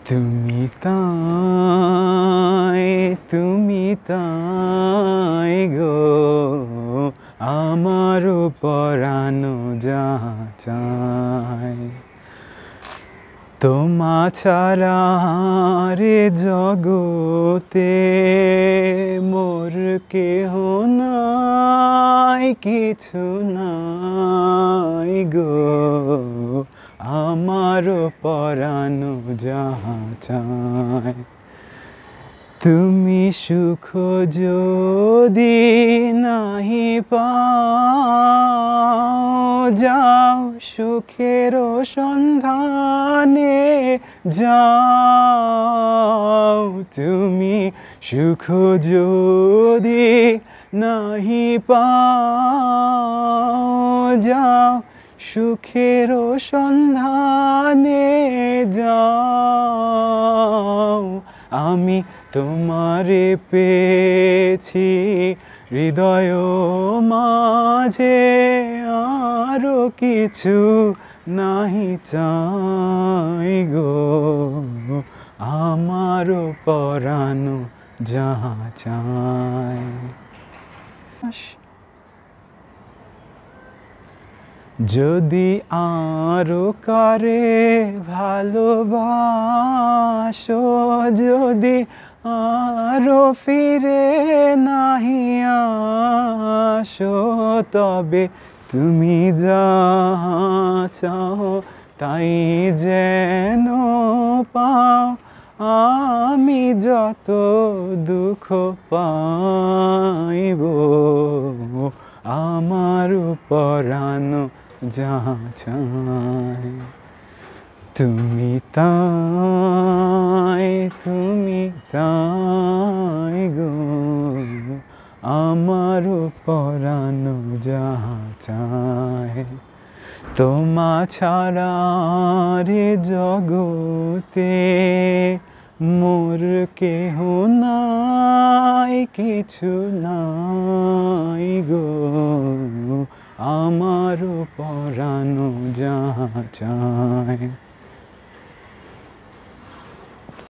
তুমি তাই গো আমার পরানো যা চায় তোমা ছাড়া রে জগতে মোর কেহ নাই কিছু নাই গো আমার পরানো যা চায় তুমি সুখ যদি নাহি পাও যাও সুখের সন্ধানে যাও তুমি সুখ যদি নাহি পাও যাও সুখের সন্ধানে যাও আমি তোমারে পেয়েছি হৃদয় মাঝে আরো কিছু নাহি চাই গো আমার পরানো যাহা চায় যদি আরো কারে ভালোবাসো যদি আরো ফিরে নাহি আসো তবে তুমি যা চাও তাই যেন পাও আমি যত দুঃখ পাইব আমার পরানো যা চায় তুমি তাই গো আমার পরানো যা চায় তোমা ছাড়া রে জগতে মোর কেহ নাই কিছু নাই গো আমার পরানো যা চায়।